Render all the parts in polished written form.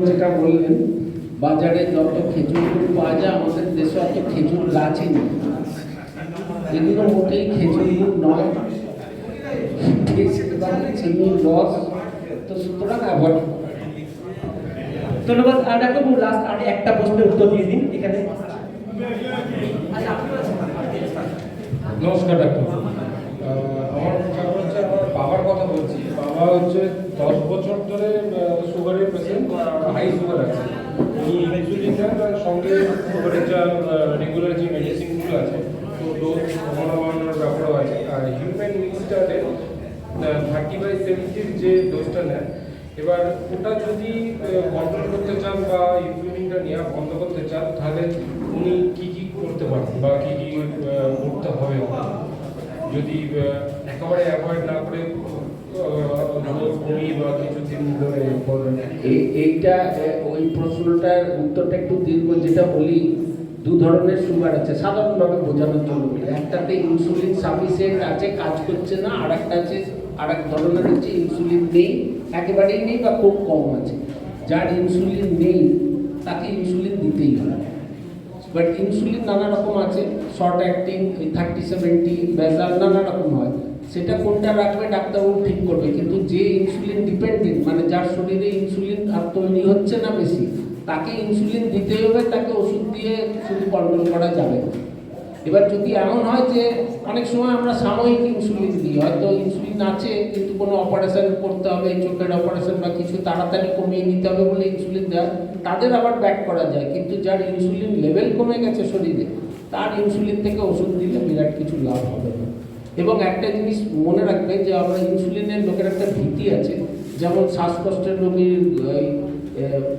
যেটা বললেন, বাজারে যত খেজুর গুড় পাওয়া যায় আমাদের দেশে অত খেজুর গাছই নেই। এগুলো মোটেই খেজুর গুড় নয়, চিনির রস, তো সুতরাং অ্যাভয়েড। ধন্যবাদ। ডাক্তারবাবু, লাস্ট আর একটা প্রশ্নের উত্তর দিয়ে দিন এখানে। নমস্কার ডাক্তার। আমার হচ্ছে আমার বাবার কথা বলছি। বাবা হচ্ছে 10 বছর ধরে সুগারের পেশেন্ট, হাই সুগার আছে। ইনসুলিন সঙ্গে সুগারের যা রেগুলার যে মেডিসিনগুলো আছে, তো ডোজ কমানোর ব্যাপারও আছে। আর হিউম্যান মিক্সচারে 30/70 যে ডোজটা নেয়, এবার ওটা যদি কন্ট্রোল করতে চান বা ইনসুলিনটা নেওয়া বন্ধ করতে চান, তাহলে উনি কী কী করতে পারেন বা কী কী করতে হবে? যদি একেবারে অ্যাভয়েড না করে কমিয়ে বা কিছুদিন ধরে এইটা ওই প্রশ্নটার উত্তরটা একটু দীর্ঘ। যেটা বলি, দু ধরনের সুগার আছে সাধারণভাবে বোঝানোর জন্য বলি। একটাতে ইনসুলিন সাফিসিয়েন্ট আছে, কাজ করছে না। আর একটা আছে, আর এক ধরনের হচ্ছে ইনসুলিন নেই, একেবারেই নেই বা খুব কম আছে। যার ইনসুলিন নেই তাকে ইনসুলিন দিতেই হবে। বাট ইনসুলিন নানা রকম আছে, শর্ট অ্যাক্টিং, 30-70, বেজাল, নানা রকম হয়। সেটা কোনটা রাখবে ডাক্তারবাবু ঠিক করবে। কিন্তু যে ইনসুলিন ডিপেন্ডেন্ট, মানে যার শরীরে ইনসুলিন আর তৈরি হচ্ছে না বেশি, তাকে ইনসুলিন দিতেই হবে, তাকে ওষুধ দিয়ে শুধু কন্ট্রোল করা যাবে না। এবার যদি এমন হয় যে অনেক সময় আমরা সাময়িক ইনসুলিন দিই, হয়তো ইনসুলিন আছে কিন্তু কোনো অপারেশন করতে হবে, চোখের অপারেশন বা কিছু তাড়াতাড়ি কমিয়ে নিতে হবে বলে ইনসুলিন দেওয়া, তাদের আবার ব্যাক করা যায়। কিন্তু যার ইনসুলিন লেভেল কমে গেছে শরীরে, তার ইনসুলিন থেকে ওষুধ দিলে বিরাট কিছু লাভ হবে না। এবং একটা জিনিস মনে রাখবে যে আমরা ইনসুলিনের লোকের একটা ভীতি আছে, যেমন শ্বাসকষ্টের রোগীর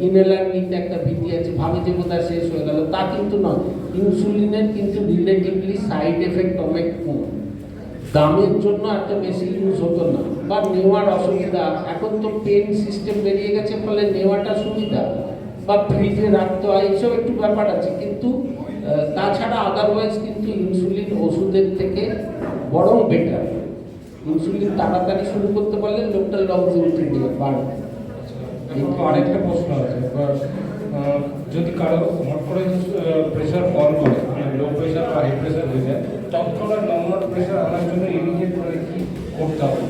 ইনহেলার নিতে একটা ভীতি আছে, ভাবে যে বোধহয় শেষ হয়ে গেল। তা কিন্তু নয়। ইনসুলিনের কিন্তু রিলেটিভলি সাইড এফেক্ট অনেক কম। দামের জন্য এত বেশি ইউজ হতো না, বা নেওয়ার অসুবিধা। এখন তো পেন সিস্টেম বেরিয়ে গেছে, ফলে নেওয়াটা সুবিধা, বা ফ্রিজে রাখতে হয়, এইসব একটু ব্যাপার আছে। কিন্তু তাছাড়া আদারওয়াইজ কিন্তু ইনসুলিন ওষুধের থেকে বরং বেটার। ইনসুলিন তাড়াতাড়ি শুরু করতে পারলে লোকটা লংজিভিটি বাড়বে। আরেকটা প্রশ্ন আছে, যদি কারো হট করে প্রেশার ফল করে, মানে লো প্রেশার বা হাই প্রেশার হয়ে যায়, তৎক্ষণাৎ নর্মাল প্রেশার আনার জন্য ইমিডিয়েট মানে কি করতে হবে?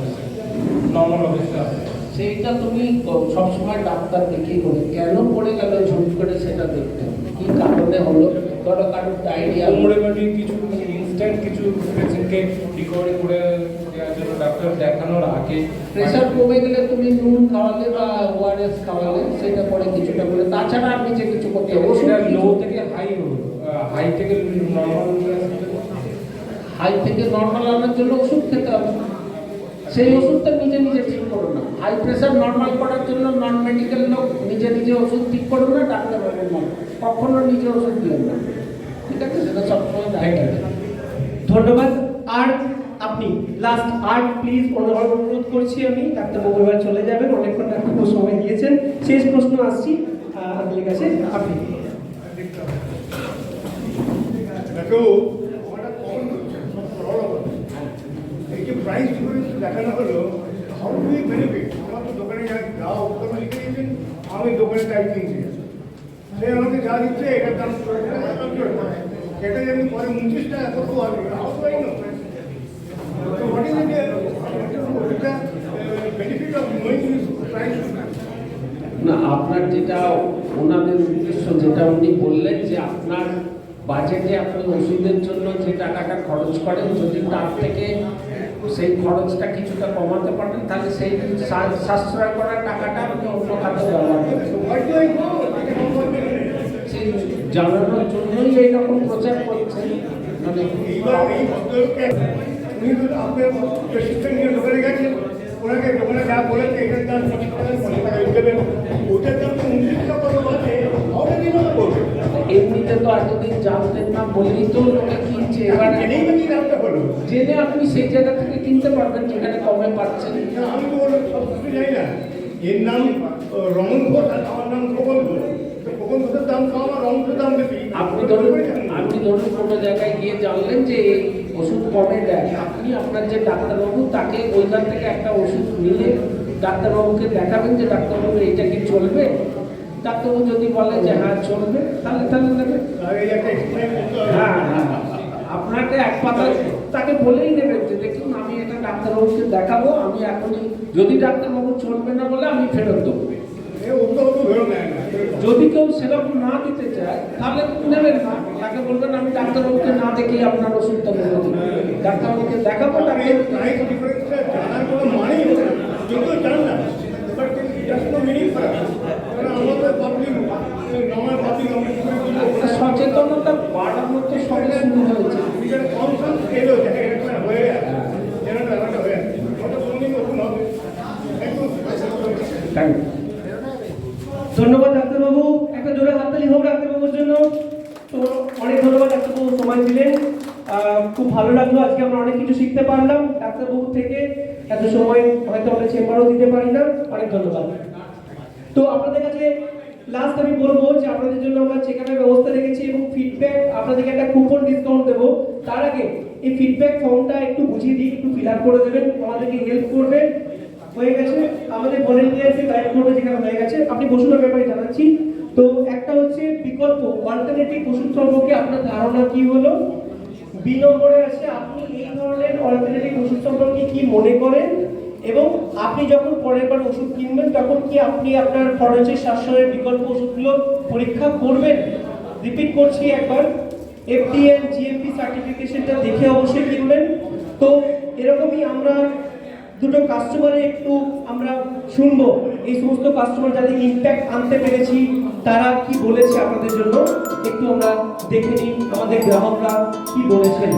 নর্মাল অবস্থা সেইটা তুমি সবসময় ডাক্তার দেখেই করে। কেন পড়ে গেল ঝুট করে সেটা দেখতে হবে, কী কারণে হলো। ধরো কারোর ডায়রিয়া, মোটামুটি কিছু ইনস্ট্যান্ট কিছু পেশেন্টকে রিকভারি করে দেওয়ার জন্য ডাক্তার দেখানোর আগে প্রেশার কমে গেলে তুমি নুন খাওয়ালে বা ওআরএস খাওয়ালে সেটা পরে কিছুটা করে, তাছাড়া আপনি যে কিছু করতে হবে। সেটা লো থেকে হাই হলো, হাই থেকে নর্মাল, হাই থেকে নর্মাল আনার জন্য ওষুধ খেতে হবে। সেই ওষুধটা নিজে নিজে ঠিক করো না। হাই প্রেশার নর্মাল করার জন্য নন মেডিকেল লোক নিজে নিজে ওষুধ ঠিক করো না, ডাক্তারবাবুর মনে কখনো নিজে ওষুধ দিও না, ঠিক আছে? সেটা সবসময় দেখা যায়। ধন্যবাদ। আর আপনি লাস্ট আর প্লিজ অনুরোধ করছি আমি, ডাক্তারবাবু এবার চলে যাবেন, অনেকক্ষণ ডাক্তারবাবু সময় দিয়েছেন। শেষ প্রশ্ন আসছি আপনার কাছে, আপনি প্রাইস ডিফারেন্স দেখানো হলো, হাউ ডু উই বেনিফিট? আমার তো দোকানে যাও, ওখানে লিখে দিয়েছেন, আমি দোকানে টাইপ কিনছি, সে আমাকে যা দিচ্ছে এটার দাম সেটা যদি পরে 29 টাকা কত হবে, how do I know? So what is the benefit of knowing this price? না, আপনার যেটা ওনাদের উদ্দেশ্য, যেটা উনি বললেন যে আপনার বাজেটে আপনি ওষুধের জন্য যে টাকাটা খরচ করেন, যদি তার থেকে সেই খরচটা কিছুটা কমাতে পারেন, তাহলে সেই সাশ্রয় করার টাকাটা আপনি অন্য খাতে ব্যবহার করেন। সেই জানানোর জন্যই এইরকম প্রচার করছেন। মানে এই ভদ্রলোককে উনি তো আপনার প্রেসক্রিপশন নিয়ে দোকানে গেছেন, ওনাকে দোকানে যা বলেছে এটার দাম 25 টাকা 50 টাকা দেবেন, ওটার দাম তো 29 টাকা কত আছে, হবে কিভাবে করবে? এমনিতে তো এতদিন জানতেন না বলেই তো লোকে কিনছে। এবার জেনেই বা কি দামটা হলো? জেনে আপনি সেই জায়গা থেকে কিনতে পারবেন যেখানে কমে পাচ্ছেন। আমি তো ওর সব কিছু জানি না। এর নাম রমন ঘোষ আর আমার নাম খোকন ঘোষ। খোকন ঘোষের দাম কম আর রমন ঘোষের দাম বেশি। আপনি ধরুন কোনো জায়গায় গিয়ে জানলেন যে এই ওষুধ কমে দেয়, আপনি আপনার যে ডাক্তারবাবু তাকে ওইখান থেকে একটা ওষুধ নিয়ে ডাক্তারবাবুকে দেখাবেন যে ডাক্তারবাবু এইটা কি চলবে, ডাক্তারবাবু যদি বলে যে হ্যাঁ চলবে তাহলে তাহলে নেবে। আর এই একটা এক্সপ্লেন করতে হবে। হ্যাঁ হ্যাঁ, আপনাকে এক পাতা তাকে বলেই দেবেন যে দেখুন আমি এটা ডাক্তারবাবুকে দেখাবো, আমি এখনই যদি ডাক্তারবাবু চলবে না বলে আমি ফেরত দেবো। এ উত্তর তো ধরে নেয় না। যদি কেউ সেরকম না দিতে চায় তাহলে নেবেন না, তাকে বলবেন আমি ডাক্তারবাবুকে না দেখেই আপনার ওষুধটা বলে দিই, ডাক্তারবাবুকে দেখাবো আপনি ডাক্তার প্রাইস ডিফারেন্সটা জানার কোনো মানেই হলো না। কিন্তু জান না, but just no meaning for us. কারণ আমাদের পাবলিক, নর্মাল পাবলিক আমরা কি করে বুঝবো? সচেতনতা বাড়ানোর তো সঙ্গে শুরু হয়েছে। নিজের কনসার্ন স্কেল হচ্ছে, এটা হয়ে আছে, যেন ব্যাপারটা হয়ে আছে। কত কোনদিন ওরকম হবে? একদম থ্যাংক ইউ। ধন্যবাদ ডাক্তারবাবু, একটা জোরে হাততালি হোক ডাক্তারবাবুর জন্য। তো অনেক ধন্যবাদ ডাক্তারবাবু, সময় দিলেন। খুব ভালো লাগলো, আজকে আমরা অনেক কিছু শিখতে পারলাম ডাক্তারবাবু থেকে। এত সময় হয়তো আমরা চেম্বারও দিতে পারি না, অনেক ধন্যবাদ। তো আপনাদের কাছে লাস্ট আমি বলবো যে আপনাদের জন্য আমরা চেক আপের ব্যবস্থা রেখেছি এবং ফিডব্যাক, আপনাদেরকে একটা কুপন ডিসকাউন্ট দেবো। তার আগে এই ফিডব্যাক ফর্মটা একটু বুঝিয়ে দিই, একটু ফিল আপ করে দেবেন, আমাদেরকে হেল্প করবে। হয়ে গেছে, আমাদের ভলেন্টিয়ারকে গাইড করবে যেখানে হয়ে গেছে। আপনি বসুনের ব্যাপারে জানাচ্ছি। তো একটা হচ্ছে বিকল্প অল্টারনেটিভ ওষুধ সম্পর্কে আপনার ধারণা কি হলো। বি নম্বরে আছে আপনি এই ধরনের অল্টারনেটিভ ওষুধ সম্পর্কে কি মনে করেন, এবং আপনি যখন পরের বার ওষুধ কিনবেন তখন কি আপনি আপনার খরচের সাশ্রয়ের বিকল্প ওষুধগুলো পরীক্ষা করবেন। রিপিট করছি একবার, FDA and GMP সার্টিফিকেশনটা দেখে অবশ্যই কিনবেন। তো এরকমই আমরা দুটো কাস্টমারে একটু আমরা শুনবো, এই সমস্ত কাস্টমার যাদের ইম্প্যাক্ট আনতে পেরেছি তারা কি বলেছে আপনাদের জন্য, একটু আমরা দেখে নিই আমাদের গ্রাহকরা কি বলেছেন।